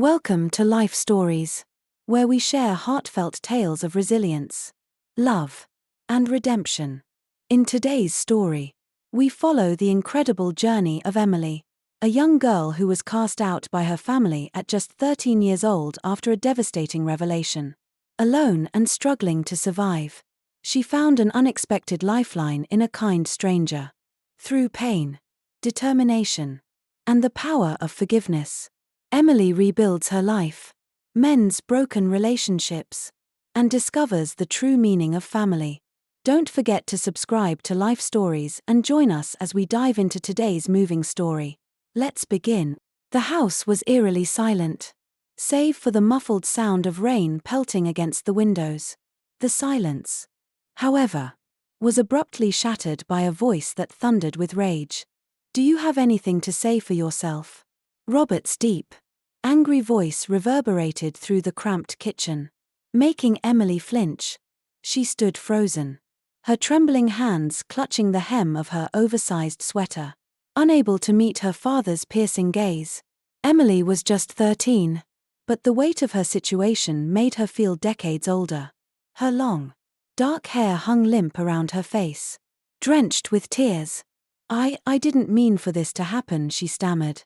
Welcome to Life Stories, where we share heartfelt tales of resilience, love, and redemption. In today's story, we follow the incredible journey of Emily, a young girl who was cast out by her family at just 13 years old after a devastating revelation. Alone and struggling to survive, she found an unexpected lifeline in a kind stranger. Through pain, determination, and the power of forgiveness, Emily rebuilds her life, mends broken relationships, and discovers the true meaning of family. Don't forget to subscribe to Life Stories and join us as we dive into today's moving story. Let's begin. The house was eerily silent, save for the muffled sound of rain pelting against the windows. The silence, however, was abruptly shattered by a voice that thundered with rage. "Do you have anything to say for yourself?" Robert's deep, angry voice reverberated through the cramped kitchen, making Emily flinch. She stood frozen, her trembling hands clutching the hem of her oversized sweater, unable to meet her father's piercing gaze. Emily was just 13, but the weight of her situation made her feel decades older. Her long, dark hair hung limp around her face, drenched with tears. I didn't mean for this to happen," she stammered,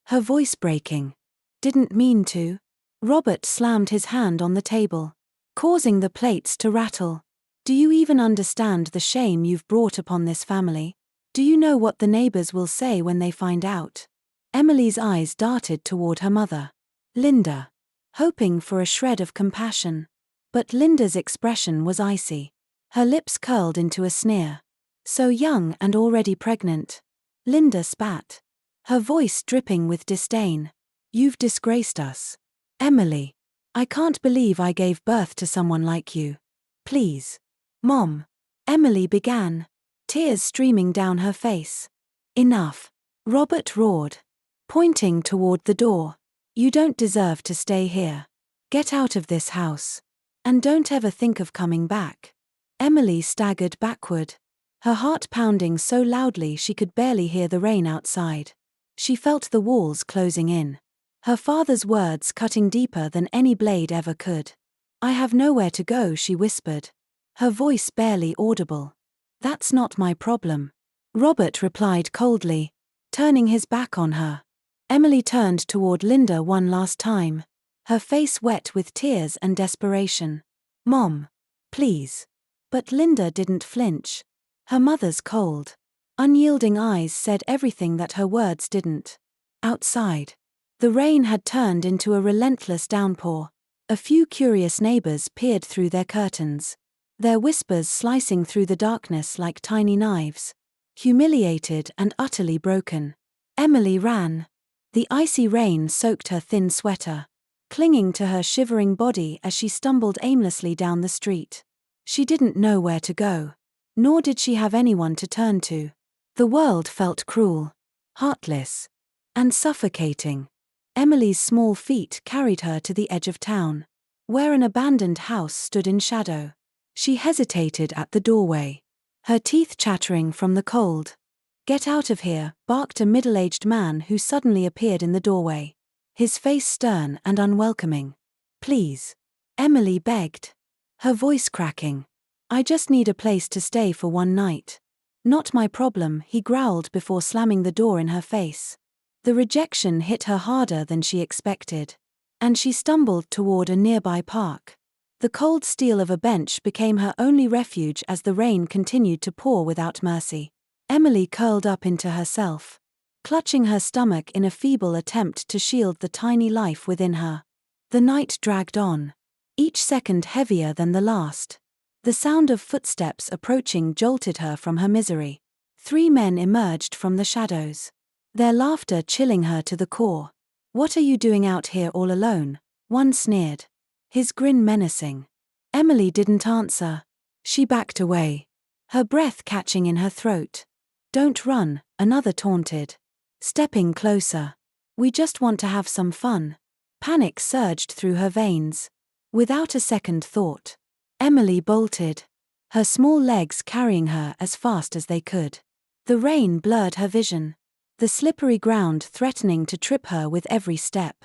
her voice breaking. "Didn't mean to." Robert slammed his hand on the table, causing the plates to rattle. "Do you even understand the shame you've brought upon this family? Do you know what the neighbors will say when they find out?" Emily's eyes darted toward her mother, Linda, hoping for a shred of compassion. But Linda's expression was icy. Her lips curled into a sneer. "So young and already pregnant." Linda spat, her voice dripping with disdain. "You've disgraced us. Emily, I can't believe I gave birth to someone like you. Please." "Mom," Emily began, tears streaming down her face. "Enough," Robert roared, pointing toward the door. "You don't deserve to stay here. Get out of this house. And don't ever think of coming back." Emily staggered backward, her heart pounding so loudly she could barely hear the rain outside. She felt the walls closing in, her father's words cutting deeper than any blade ever could. "I have nowhere to go," she whispered, her voice barely audible. "That's not my problem," Robert replied coldly, turning his back on her. Emily turned toward Linda one last time, her face wet with tears and desperation. "Mom, please." But Linda didn't flinch. Her mother's cold, unyielding eyes said everything that her words didn't. Outside, the rain had turned into a relentless downpour. A few curious neighbors peered through their curtains, their whispers slicing through the darkness like tiny knives. Humiliated and utterly broken, Emily ran. The icy rain soaked her thin sweater, clinging to her shivering body as she stumbled aimlessly down the street. She didn't know where to go, nor did she have anyone to turn to. The world felt cruel, heartless, and suffocating. Emily's small feet carried her to the edge of town, where an abandoned house stood in shadow. She hesitated at the doorway, her teeth chattering from the cold. "Get out of here," barked a middle-aged man who suddenly appeared in the doorway, his face stern and unwelcoming. "Please," Emily begged, her voice cracking. "I just need a place to stay for one night." "Not my problem," he growled before slamming the door in her face. The rejection hit her harder than she expected, and she stumbled toward a nearby park. The cold steel of a bench became her only refuge as the rain continued to pour without mercy. Emily curled up into herself, clutching her stomach in a feeble attempt to shield the tiny life within her. The night dragged on, each second heavier than the last. The sound of footsteps approaching jolted her from her misery. 3 men emerged from the shadows, their laughter chilling her to the core. "What are you doing out here all alone?" one sneered, his grin menacing. Emily didn't answer. She backed away, her breath catching in her throat. "Don't run," another taunted, stepping closer. "We just want to have some fun." Panic surged through her veins. Without a second thought, Emily bolted, her small legs carrying her as fast as they could. The rain blurred her vision, the slippery ground threatening to trip her with every step.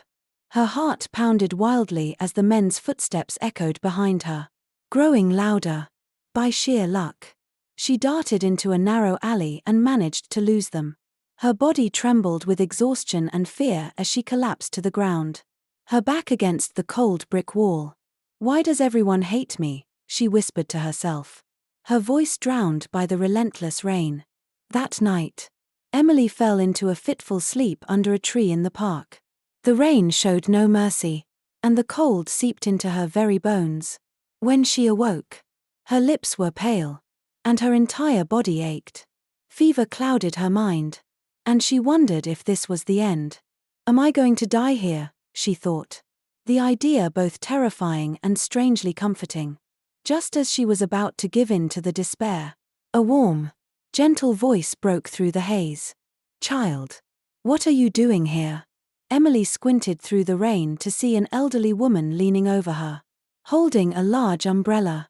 Her heart pounded wildly as the men's footsteps echoed behind her, growing louder. By sheer luck, she darted into a narrow alley and managed to lose them. Her body trembled with exhaustion and fear as she collapsed to the ground, her back against the cold brick wall. "Why does everyone hate me?" she whispered to herself, her voice drowned by the relentless rain. That night, Emily fell into a fitful sleep under a tree in the park. The rain showed no mercy, and the cold seeped into her very bones. When she awoke, her lips were pale, and her entire body ached. Fever clouded her mind, and she wondered if this was the end. "Am I going to die here?" she thought, the idea both terrifying and strangely comforting. Just as she was about to give in to the despair, a warm, gentle voice broke through the haze. "Child, what are you doing here?" Emily squinted through the rain to see an elderly woman leaning over her, holding a large umbrella.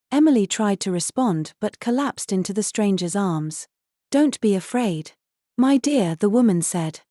Emily tried to respond but collapsed into the stranger's arms. "Don't be afraid, my dear," the woman said,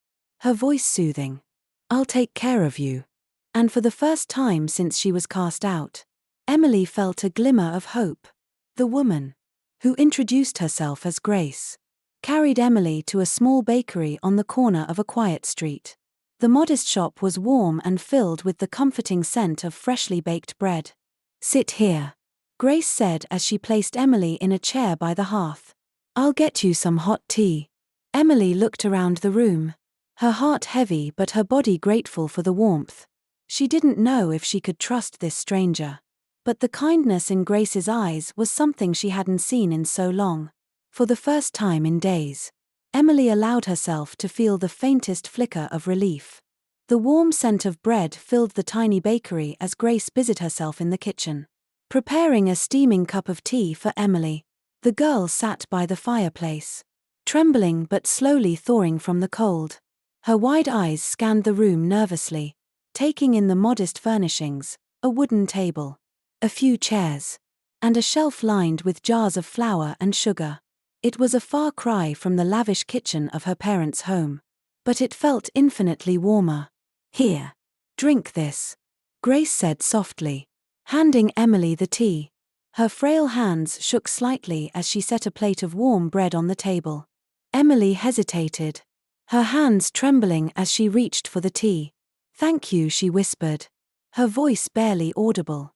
her voice soothing. "I'll take care of you." And for the first time since she was cast out, Emily felt a glimmer of hope. The woman, who introduced herself as Grace, carried Emily to a small bakery on the corner of a quiet street. The modest shop was warm and filled with the comforting scent of freshly baked bread. "Sit here," Grace said as she placed Emily in a chair by the hearth. "I'll get you some hot tea." Emily looked around the room, her heart heavy but her body grateful for the warmth. She didn't know if she could trust this stranger, but the kindness in Grace's eyes was something she hadn't seen in so long. For the first time in days, Emily allowed herself to feel the faintest flicker of relief. The warm scent of bread filled the tiny bakery as Grace busied herself in the kitchen, preparing a steaming cup of tea for Emily. The girl sat by the fireplace, trembling but slowly thawing from the cold. Her wide eyes scanned the room nervously, taking in the modest furnishings, a wooden table, a few chairs, and a shelf lined with jars of flour and sugar. It was a far cry from the lavish kitchen of her parents' home, but it felt infinitely warmer. "Here, drink this," Grace said softly, handing Emily the tea. Her frail hands shook slightly as she set a plate of warm bread on the table. Emily hesitated, her hands trembling as she reached for the tea. "Thank you," she whispered, her voice barely audible.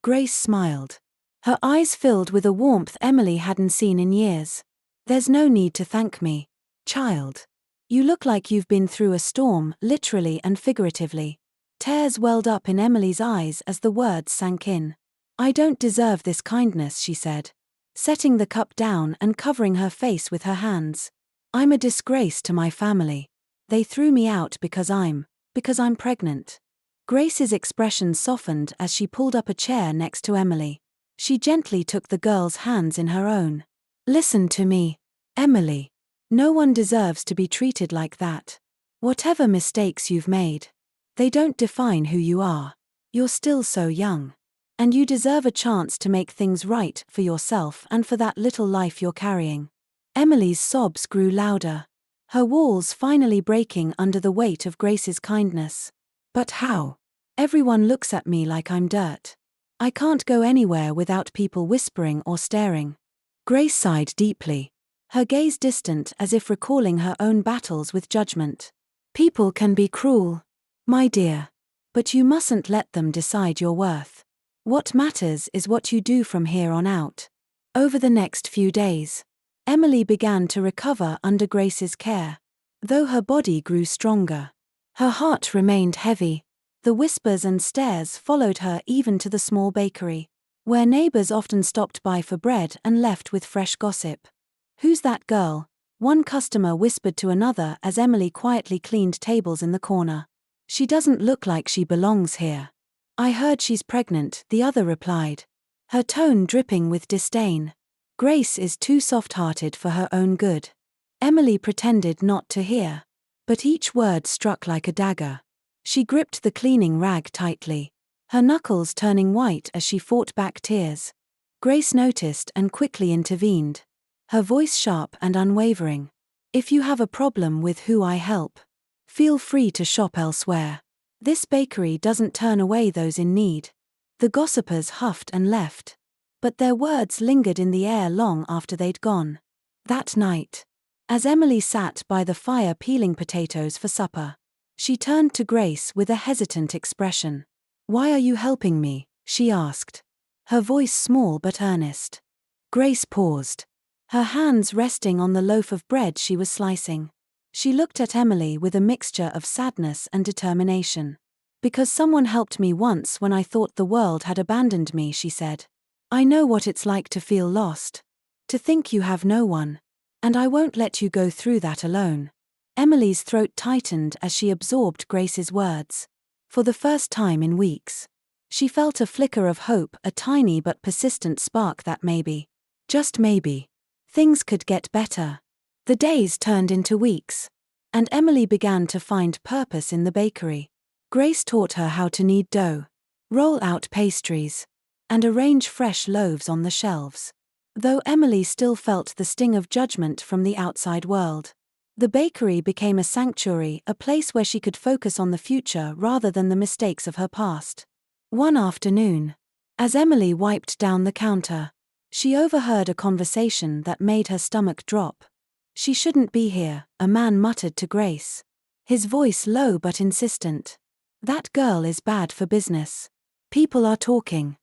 Grace smiled, her eyes filled with a warmth Emily hadn't seen in years. "There's no need to thank me, child. You look like you've been through a storm, literally and figuratively." Tears welled up in Emily's eyes as the words sank in. "I don't deserve this kindness," she said, setting the cup down and covering her face with her hands. "I'm a disgrace to my family. They threw me out because I'm pregnant." Grace's expression softened as she pulled up a chair next to Emily. She gently took the girl's hands in her own. "Listen to me, Emily. No one deserves to be treated like that. Whatever mistakes you've made, they don't define who you are. You're still so young, and you deserve a chance to make things right for yourself and for that little life you're carrying." Emily's sobs grew louder, her walls finally breaking under the weight of Grace's kindness. "But how? Everyone looks at me like I'm dirt. I can't go anywhere without people whispering or staring." Grace sighed deeply, her gaze distant as if recalling her own battles with judgment. "People can be cruel, my dear, but you mustn't let them decide your worth. What matters is what you do from here on out." Over the next few days, Emily began to recover under Grace's care. Though her body grew stronger, her heart remained heavy. The whispers and stares followed her even to the small bakery, where neighbors often stopped by for bread and left with fresh gossip. "Who's that girl?" one customer whispered to another as Emily quietly cleaned tables in the corner. "She doesn't look like she belongs here." "I heard she's pregnant," the other replied, her tone dripping with disdain. "Grace is too soft-hearted for her own good." Emily pretended not to hear, but each word struck like a dagger. She gripped the cleaning rag tightly, her knuckles turning white as she fought back tears. Grace noticed and quickly intervened, her voice sharp and unwavering. "If you have a problem with who I help, feel free to shop elsewhere." This bakery doesn't turn away those in need." The gossipers huffed and left. But their words lingered in the air long after they'd gone. That night, as Emily sat by the fire peeling potatoes for supper, she turned to Grace with a hesitant expression. "Why are you helping me?" she asked, her voice small but earnest. Grace paused, her hands resting on the loaf of bread she was slicing. She looked at Emily with a mixture of sadness and determination. "Because someone helped me once when I thought the world had abandoned me," she said. "I know what it's like to feel lost. To think you have no one. And I won't let you go through that alone." Emily's throat tightened as she absorbed Grace's words. For the first time in weeks, she felt a flicker of hope, a tiny but persistent spark that maybe, just maybe, things could get better. The days turned into weeks, and Emily began to find purpose in the bakery. Grace taught her how to knead dough, roll out pastries, and arrange fresh loaves on the shelves. Though Emily still felt the sting of judgment from the outside world, the bakery became a sanctuary, a place where she could focus on the future rather than the mistakes of her past. One afternoon, as Emily wiped down the counter, she overheard a conversation that made her stomach drop. "She shouldn't be here," a man muttered to Grace, his voice low but insistent. "That girl is bad for business. People are talking."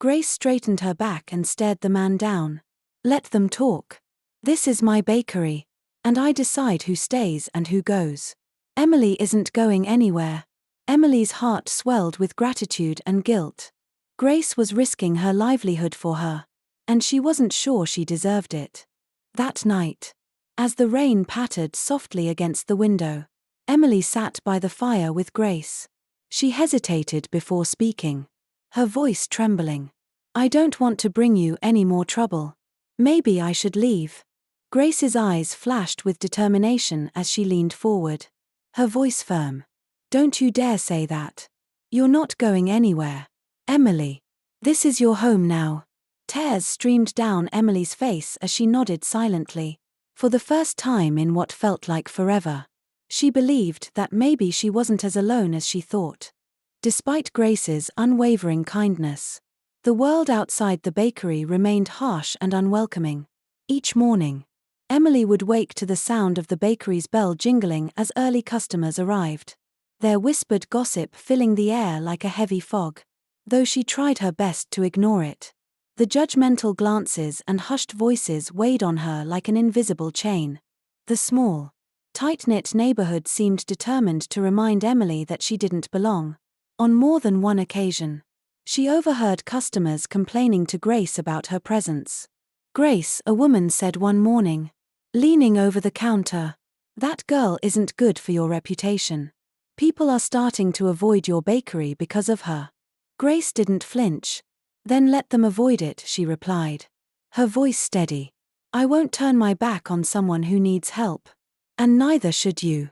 Grace straightened her back and stared the man down. "Let them talk. This is my bakery, and I decide who stays and who goes. Emily isn't going anywhere." Emily's heart swelled with gratitude and guilt. Grace was risking her livelihood for her, and she wasn't sure she deserved it. That night, as the rain pattered softly against the window, Emily sat by the fire with Grace. She hesitated before speaking, her voice trembling. "I don't want to bring you any more trouble. Maybe I should leave." Grace's eyes flashed with determination as she leaned forward, her voice firm. "Don't you dare say that. You're not going anywhere. Emily, this is your home now." Tears streamed down Emily's face as she nodded silently. For the first time in what felt like forever, she believed that maybe she wasn't as alone as she thought. Despite Grace's unwavering kindness, the world outside the bakery remained harsh and unwelcoming. Each morning, Emily would wake to the sound of the bakery's bell jingling as early customers arrived, their whispered gossip filling the air like a heavy fog. Though she tried her best to ignore it, the judgmental glances and hushed voices weighed on her like an invisible chain. The small, tight-knit neighborhood seemed determined to remind Emily that she didn't belong. On more than one occasion, she overheard customers complaining to Grace about her presence. "Grace," a woman said one morning, leaning over the counter, "that girl isn't good for your reputation. People are starting to avoid your bakery because of her." Grace didn't flinch. "Then let them avoid it," she replied, her voice steady. "I won't turn my back on someone who needs help. And neither should you."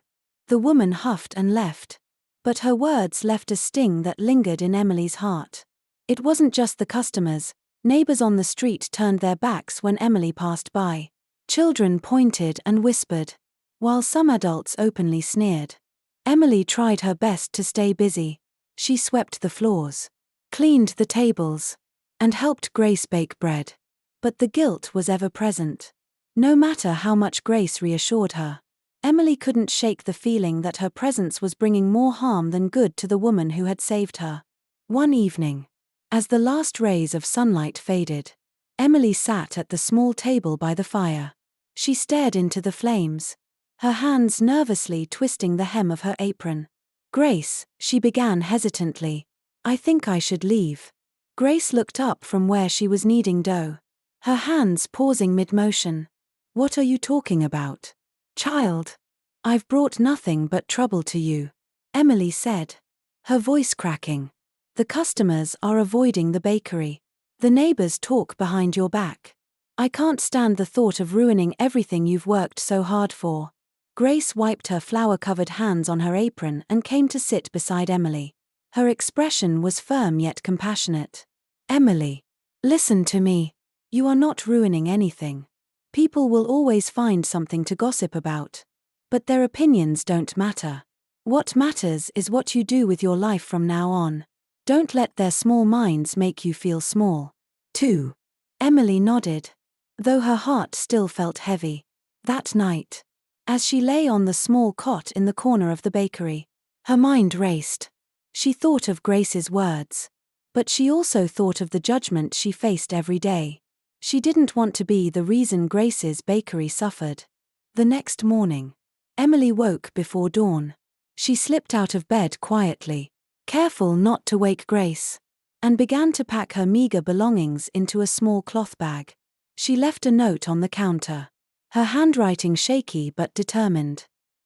The woman huffed and left, but her words left a sting that lingered in Emily's heart. It wasn't just the customers. Neighbors on the street turned their backs when Emily passed by. Children pointed and whispered, while some adults openly sneered. Emily tried her best to stay busy. She swept the floors, cleaned the tables, and helped Grace bake bread. But the guilt was ever present. No matter how much Grace reassured her, Emily couldn't shake the feeling that her presence was bringing more harm than good to the woman who had saved her. One evening, as the last rays of sunlight faded, Emily sat at the small table by the fire. She stared into the flames, her hands nervously twisting the hem of her apron. "Grace," she began hesitantly, "I think I should leave." Grace looked up from where she was kneading dough, her hands pausing mid-motion. "What are you talking about, child? I've brought nothing but trouble to you," Emily said, her voice cracking. "The customers are avoiding the bakery. The neighbors talk behind your back. I can't stand the thought of ruining everything you've worked so hard for." Grace wiped her flour-covered hands on her apron and came to sit beside Emily. Her expression was firm yet compassionate. "Emily, listen to me. You are not ruining anything. People will always find something to gossip about. But their opinions don't matter. What matters is what you do with your life from now on. Don't let their small minds make you feel small. 2. Emily nodded, though her heart still felt heavy. That night, as she lay on the small cot in the corner of the bakery, her mind raced. She thought of Grace's words. But she also thought of the judgment she faced every day. She didn't want to be the reason Grace's bakery suffered. The next morning, Emily woke before dawn. She slipped out of bed quietly, careful not to wake Grace, and began to pack her meager belongings into a small cloth bag. She left a note on the counter, her handwriting shaky but determined.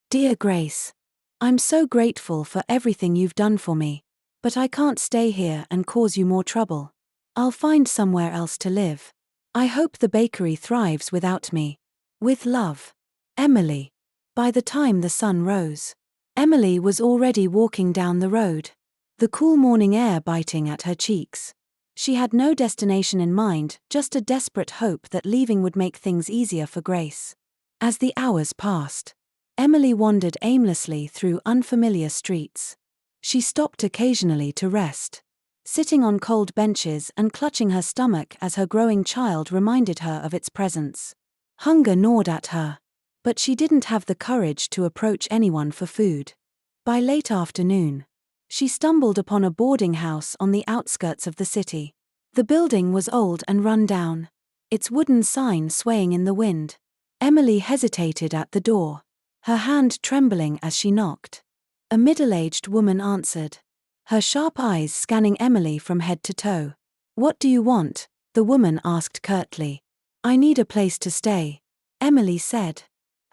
Dear Grace, I'm so grateful for everything you've done for me, but I can't stay here and cause you more trouble. I'll find somewhere else to live. I hope the bakery thrives without me. With love, Emily. By the time the sun rose, Emily was already walking down the road, the cool morning air biting at her cheeks. She had no destination in mind, just a desperate hope that leaving would make things easier for Grace. As the hours passed, Emily wandered aimlessly through unfamiliar streets. She stopped occasionally to rest, sitting on cold benches and clutching her stomach as her growing child reminded her of its presence. Hunger gnawed at her, but she didn't have the courage to approach anyone for food. By late afternoon, she stumbled upon a boarding house on the outskirts of the city. The building was old and run down, its wooden sign swaying in the wind. Emily hesitated at the door, her hand trembling as she knocked. A middle-aged woman answered, her sharp eyes scanning Emily from head to toe. What do you want? The woman asked curtly. I need a place to stay, Emily said,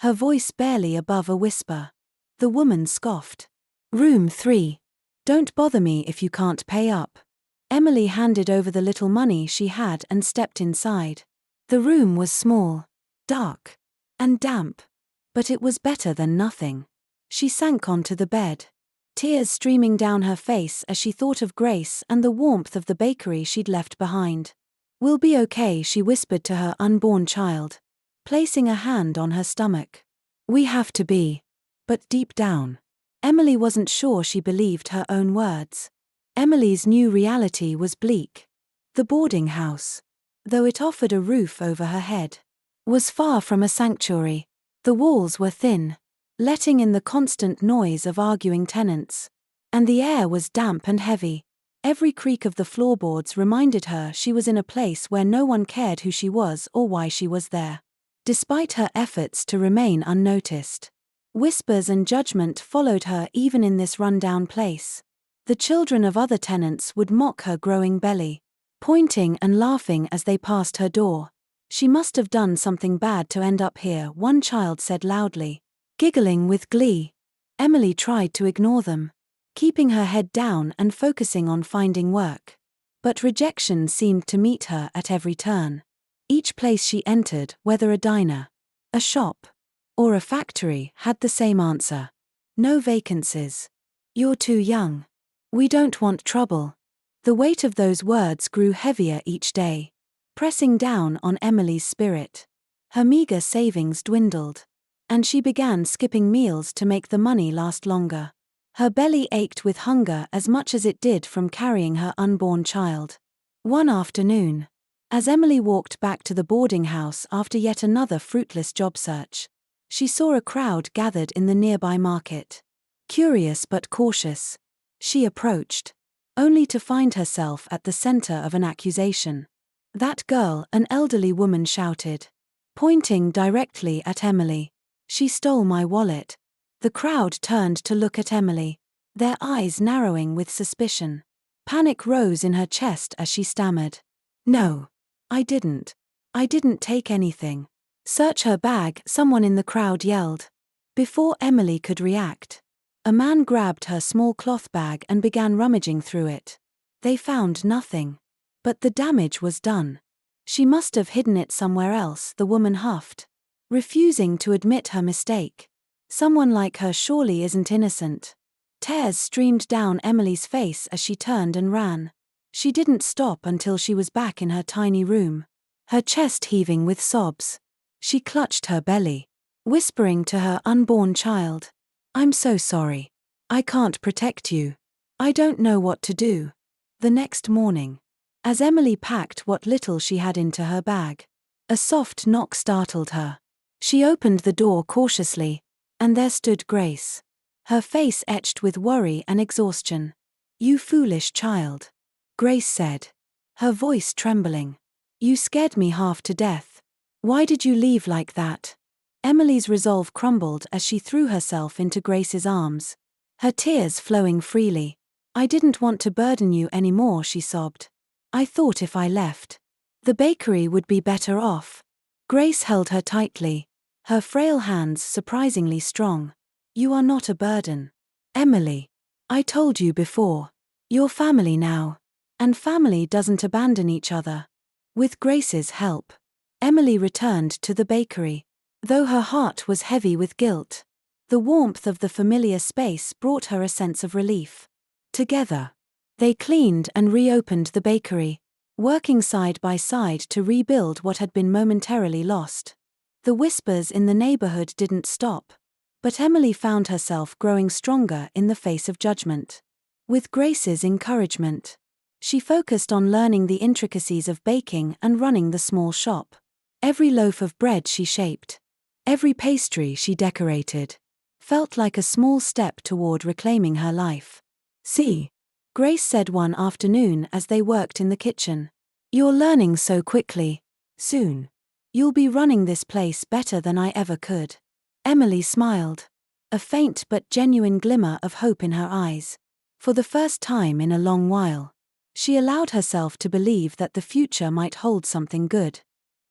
her voice barely above a whisper. The woman scoffed. Room 3. Don't bother me if you can't pay up. Emily handed over the little money she had and stepped inside. The room was small, dark, and damp, but it was better than nothing. She sank onto the bed, tears streaming down her face as she thought of Grace and the warmth of the bakery she'd left behind. We'll be okay, she whispered to her unborn child, placing a hand on her stomach. We have to be. But deep down, Emily wasn't sure she believed her own words. Emily's new reality was bleak. The boarding house, though it offered a roof over her head, was far from a sanctuary. The walls were thin, letting in the constant noise of arguing tenants. And the air was damp and heavy. Every creak of the floorboards reminded her she was in a place where no one cared who she was or why she was there. Despite her efforts to remain unnoticed, whispers and judgment followed her even in this run-down place. The children of other tenants would mock her growing belly, pointing and laughing as they passed her door. She must have done something bad to end up here, one child said loudly, giggling with glee. Emily tried to ignore them, keeping her head down and focusing on finding work. But rejection seemed to meet her at every turn. Each place she entered, whether a diner, a shop, or a factory, had the same answer. No vacancies. You're too young. We don't want trouble. The weight of those words grew heavier each day, pressing down on Emily's spirit. Her meager savings dwindled, and she began skipping meals to make the money last longer. Her belly ached with hunger as much as it did from carrying her unborn child. One afternoon, as Emily walked back to the boarding house after yet another fruitless job search, she saw a crowd gathered in the nearby market. Curious but cautious, she approached, only to find herself at the center of an accusation. That girl, an elderly woman shouted, pointing directly at Emily. She stole my wallet. The crowd turned to look at Emily, their eyes narrowing with suspicion. Panic rose in her chest as she stammered. No, I didn't. I didn't take anything. Search her bag, someone in the crowd yelled. Before Emily could react, a man grabbed her small cloth bag and began rummaging through it. They found nothing. But the damage was done. She must have hidden it somewhere else, the woman huffed, refusing to admit her mistake. Someone like her surely isn't innocent. Tears streamed down Emily's face as she turned and ran. She didn't stop until she was back in her tiny room, her chest heaving with sobs. She clutched her belly, whispering to her unborn child, I'm so sorry. I can't protect you. I don't know what to do. The next morning, as Emily packed what little she had into her bag, a soft knock startled her. She opened the door cautiously, and there stood Grace, her face etched with worry and exhaustion. You foolish child, Grace said, her voice trembling. You scared me half to death. Why did you leave like that? Emily's resolve crumbled as she threw herself into Grace's arms, her tears flowing freely. I didn't want to burden you anymore, she sobbed. I thought if I left, the bakery would be better off. Grace held her tightly, her frail hands surprisingly strong. You are not a burden, Emily. I told you before. You're family now. And family doesn't abandon each other. With Grace's help, Emily returned to the bakery. Though her heart was heavy with guilt, the warmth of the familiar space brought her a sense of relief. Together, they cleaned and reopened the bakery, working side by side to rebuild what had been momentarily lost. The whispers in the neighborhood didn't stop, but Emily found herself growing stronger in the face of judgment. With Grace's encouragement, she focused on learning the intricacies of baking and running the small shop. Every loaf of bread she shaped, every pastry she decorated, felt like a small step toward reclaiming her life. See, Grace said one afternoon as they worked in the kitchen. You're learning so quickly. Soon, you'll be running this place better than I ever could. Emily smiled, a faint but genuine glimmer of hope in her eyes. For the first time in a long while, she allowed herself to believe that the future might hold something good.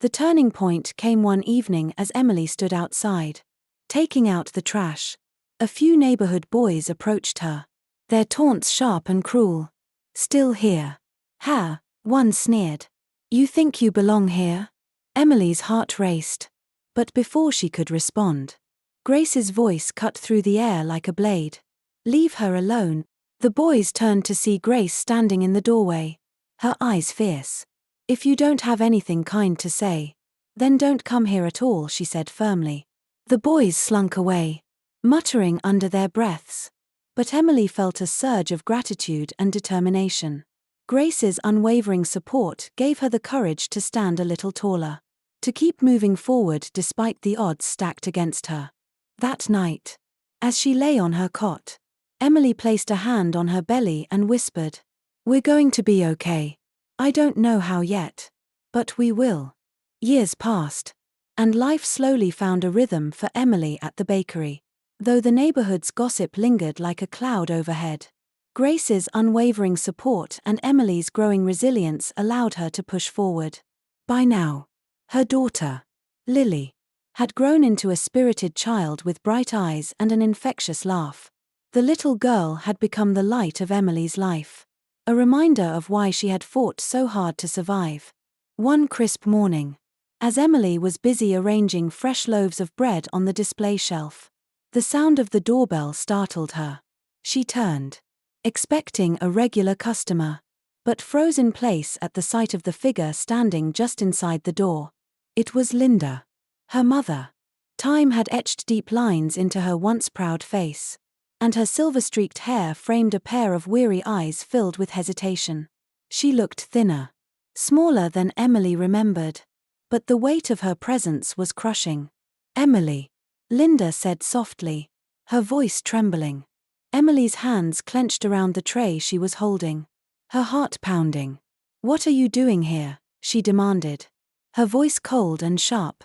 The turning point came one evening as Emily stood outside, taking out the trash. A few neighborhood boys approached her, their taunts sharp and cruel. Still here? Ha, one sneered. You think you belong here? Emily's heart raced. But before she could respond, Grace's voice cut through the air like a blade. Leave her alone. The boys turned to see Grace standing in the doorway, her eyes fierce. If you don't have anything kind to say, then don't come here at all, she said firmly. The boys slunk away, muttering under their breaths. But Emily felt a surge of gratitude and determination. Grace's unwavering support gave her the courage to stand a little taller, to keep moving forward despite the odds stacked against her. That night, as she lay on her cot, Emily placed a hand on her belly and whispered, We're going to be okay. I don't know how yet, but we will. Years passed, and life slowly found a rhythm for Emily at the bakery. Though the neighborhood's gossip lingered like a cloud overhead, Grace's unwavering support and Emily's growing resilience allowed her to push forward. By now, her daughter, Lily, had grown into a spirited child with bright eyes and an infectious laugh. The little girl had become the light of Emily's life, a reminder of why she had fought so hard to survive. One crisp morning, as Emily was busy arranging fresh loaves of bread on the display shelf, the sound of the doorbell startled her. She turned, expecting a regular customer, but froze in place at the sight of the figure standing just inside the door. It was Linda, her mother. Time had etched deep lines into her once proud face, and her silver-streaked hair framed a pair of weary eyes filled with hesitation. She looked thinner, smaller than Emily remembered, but the weight of her presence was crushing. Emily, Linda said softly, her voice trembling. Emily's hands clenched around the tray she was holding, her heart pounding. What are you doing here? She demanded, her voice cold and sharp.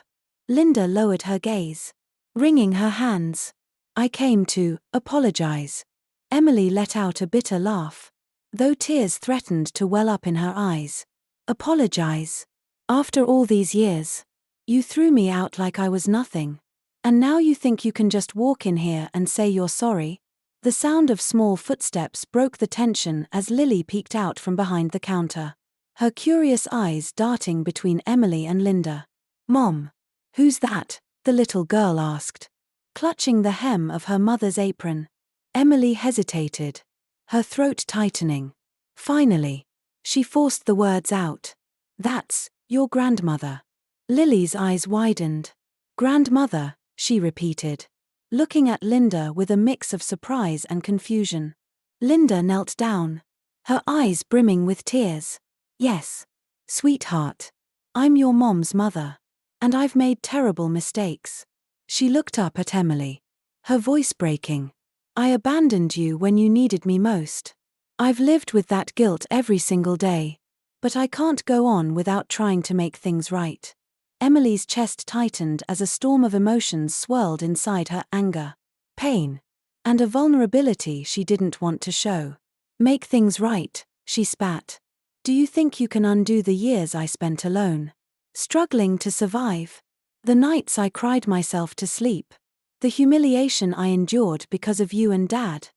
Linda lowered her gaze, wringing her hands. I came to apologize. Emily let out a bitter laugh, though tears threatened to well up in her eyes. Apologize? After all these years? You threw me out like I was nothing. And now you think you can just walk in here and say you're sorry? The sound of small footsteps broke the tension as Lily peeked out from behind the counter, her curious eyes darting between Emily and Linda. Mom, who's that? The little girl asked, clutching the hem of her mother's apron. Emily hesitated, her throat tightening. Finally, she forced the words out. That's your grandmother. Lily's eyes widened. Grandmother, she repeated. looking at Linda with a mix of surprise and confusion. Linda knelt down, her eyes brimming with tears. Yes, sweetheart. I'm your mom's mother. And I've made terrible mistakes. She looked up at Emily, her voice breaking. I abandoned you when you needed me most. I've lived with that guilt every single day. But I can't go on without trying to make things right. Emily's chest tightened as a storm of emotions swirled inside her: anger, pain, and a vulnerability she didn't want to show. Make things right, she spat. Do you think you can undo the years I spent alone, struggling to survive? The nights I cried myself to sleep? The humiliation I endured because of you and Dad?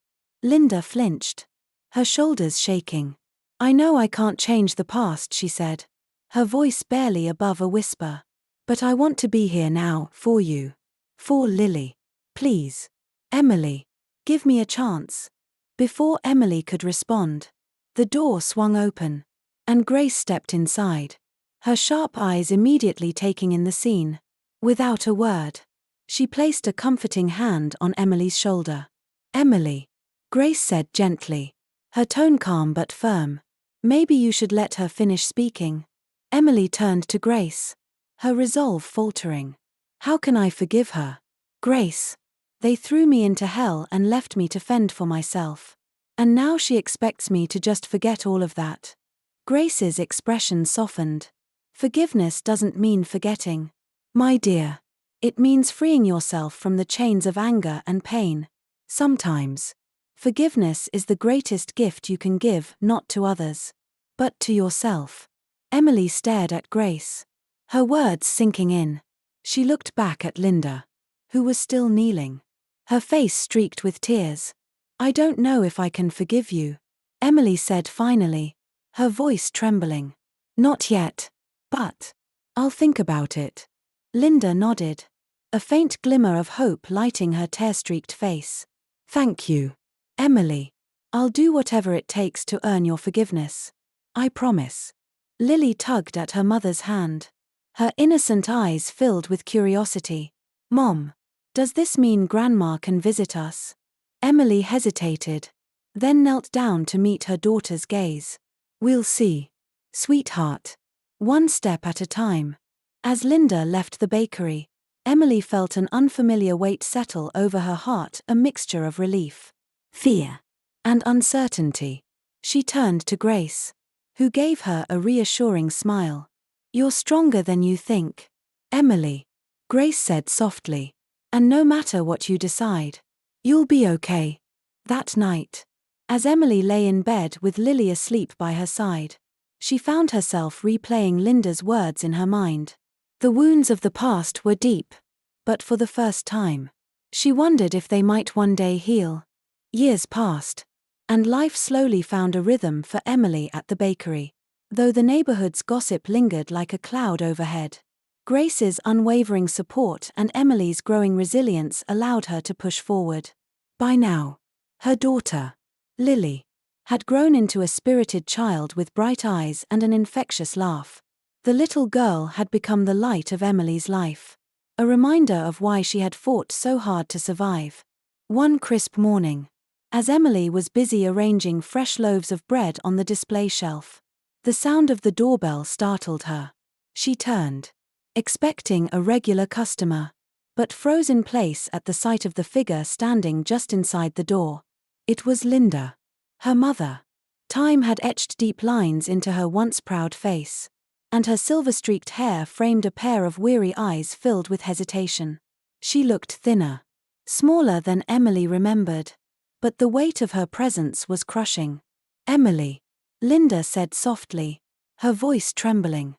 Linda flinched, her shoulders shaking. I know I can't change the past, she said, her voice barely above a whisper. But I want to be here now, for you. For Lily. Please. Emily. Give me a chance. Before Emily could respond, the door swung open, and Grace stepped inside, her sharp eyes immediately taking in the scene. Without a word, she placed a comforting hand on Emily's shoulder. Emily. Grace said gently, her tone calm but firm. Maybe you should let her finish speaking. Emily turned to Grace, her resolve faltering. How can I forgive her? Grace. They threw me into hell and left me to fend for myself. And now she expects me to just forget all of that. Grace's expression softened. Forgiveness doesn't mean forgetting, my dear. It means freeing yourself from the chains of anger and pain. Sometimes, forgiveness is the greatest gift you can give, not to others, but to yourself. Emily stared at Grace, her words sinking in. She looked back at Linda, who was still kneeling, her face streaked with tears. I don't know if I can forgive you, Emily said finally, her voice trembling. Not yet. But I'll think about it. Linda nodded, a faint glimmer of hope lighting her tear-streaked face. Thank you, Emily. I'll do whatever it takes to earn your forgiveness. I promise. Lily tugged at her mother's hand, her innocent eyes filled with curiosity. Mom, does this mean Grandma can visit us? Emily hesitated, then knelt down to meet her daughter's gaze. We'll see, sweetheart. One step at a time. As Linda left the bakery, Emily felt an unfamiliar weight settle over her heart, a mixture of relief, fear, and uncertainty. She turned to Grace, who gave her a reassuring smile. You're stronger than you think, Emily, Grace said softly. And no matter what you decide, you'll be okay. That night, as Emily lay in bed with Lily asleep by her side, she found herself replaying Linda's words in her mind. The wounds of the past were deep, but for the first time, she wondered if they might one day heal. Years passed, and life slowly found a rhythm for Emily at the bakery. Though the neighborhood's gossip lingered like a cloud overhead, Grace's unwavering support and Emily's growing resilience allowed her to push forward. By now, her daughter, Lily, had grown into a spirited child with bright eyes and an infectious laugh. The little girl had become the light of Emily's life, a reminder of why she had fought so hard to survive. One crisp morning, as Emily was busy arranging fresh loaves of bread on the display shelf, the sound of the doorbell startled her. She turned, expecting a regular customer, but froze in place at the sight of the figure standing just inside the door. It was Linda, her mother. Time had etched deep lines into her once proud face, and her silver-streaked hair framed a pair of weary eyes filled with hesitation. She looked thinner, smaller than Emily remembered, but the weight of her presence was crushing. Emily, Linda said softly, her voice trembling.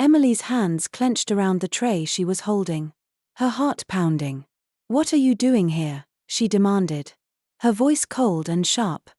Emily's hands clenched around the tray she was holding, her heart pounding. What are you doing here? She demanded, her voice cold and sharp.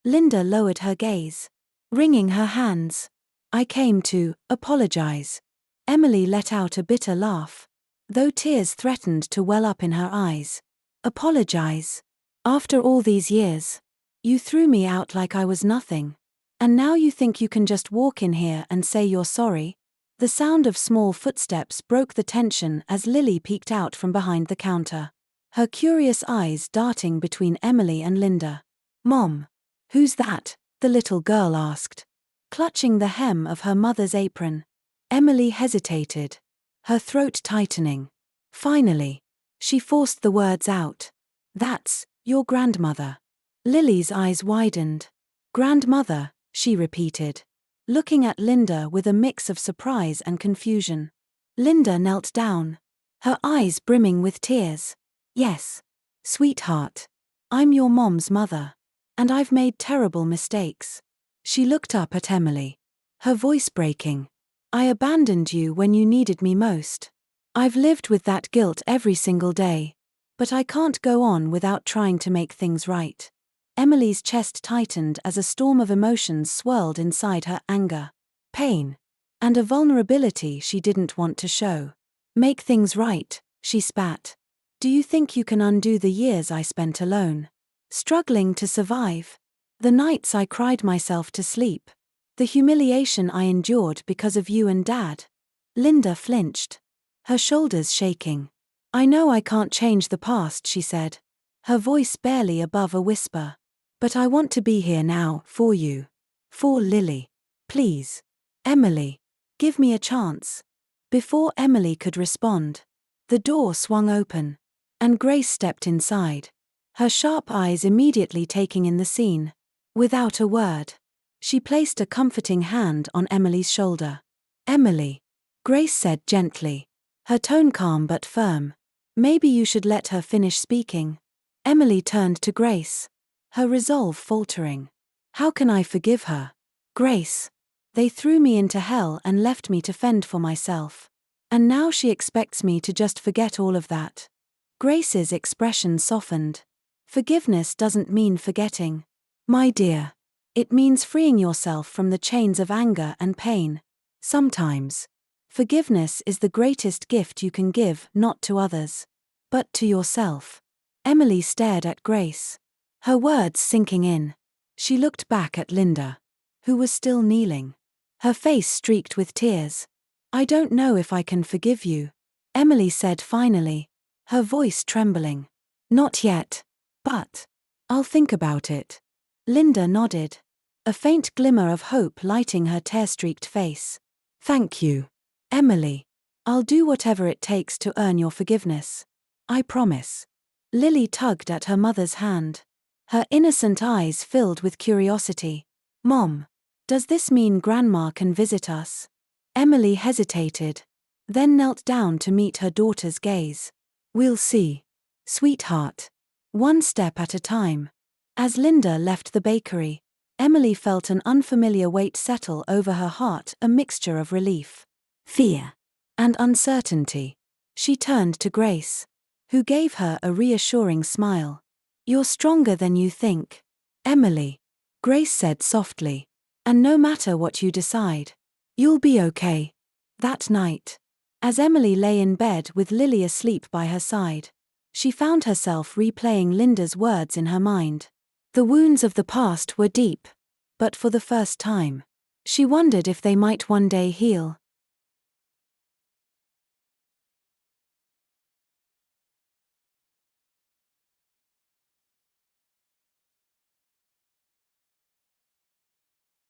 Linda lowered her gaze, wringing her hands. I came to apologize. Emily let out a bitter laugh, though tears threatened to well up in her eyes. Apologize? After all these years, you threw me out like I was nothing. And now you think you can just walk in here and say you're sorry? The sound of small footsteps broke the tension as Lily peeked out from behind the counter, her curious eyes darting between Emily and Linda. "Mom, who's that?" the little girl asked, clutching the hem of her mother's apron. Emily hesitated, her throat tightening. Finally, she forced the words out. "That's your grandmother." Lily's eyes widened. "Grandmother," she repeated, looking at Linda with a mix of surprise and confusion. Linda knelt down, her eyes brimming with tears. "Yes, sweetheart. I'm your mom's mother. And I've made terrible mistakes." She looked up at Emily, her voice breaking. "I abandoned you when you needed me most. I've lived with that guilt every single day. But I can't go on without trying to make things right." Emily's chest tightened as a storm of emotions swirled inside her: anger, pain, and a vulnerability she didn't want to show. "Make things right," she spat. "Do you think you can undo the years I spent alone, struggling to survive? The nights I cried myself to sleep? The humiliation I endured because of you and Dad?" Linda flinched, her shoulders shaking. "I know I can't change the past," she said, her voice barely above a whisper. "But I want to be here now, for you. For Lily. Please. Emily. Give me a chance." Before Emily could respond, the door swung open, and Grace stepped inside, her sharp eyes immediately taking in the scene. Without a word, she placed a comforting hand on Emily's shoulder. "Emily," Grace said gently, her tone calm but firm. "Maybe you should let her finish speaking." Emily turned to Grace, her resolve faltering. "How can I forgive her? Grace. They threw me into hell and left me to fend for myself. And now she expects me to just forget all of that." Grace's expression softened. "Forgiveness doesn't mean forgetting, my dear. It means freeing yourself from the chains of anger and pain. Sometimes, forgiveness is the greatest gift you can give, not to others, but to yourself." Emily stared at Grace, her words sinking in. She looked back at Linda, who was still kneeling, her face streaked with tears. "I don't know if I can forgive you," Emily said finally, her voice trembling. "Not yet. But I'll think about it." Linda nodded, a faint glimmer of hope lighting her tear-streaked face. "Thank you, Emily. I'll do whatever it takes to earn your forgiveness. I promise." Lily tugged at her mother's hand, her innocent eyes filled with curiosity. "Mom, does this mean Grandma can visit us?" Emily hesitated, then knelt down to meet her daughter's gaze. "We'll see, sweetheart. One step at a time." As Linda left the bakery, Emily felt an unfamiliar weight settle over her heart, a mixture of relief, fear, and uncertainty. She turned to Grace, who gave her a reassuring smile. "You're stronger than you think, Emily," Grace said softly. "And no matter what you decide, you'll be okay." That night, as Emily lay in bed with Lily asleep by her side, she found herself replaying Linda's words in her mind. The wounds of the past were deep, but for the first time, she wondered if they might one day heal.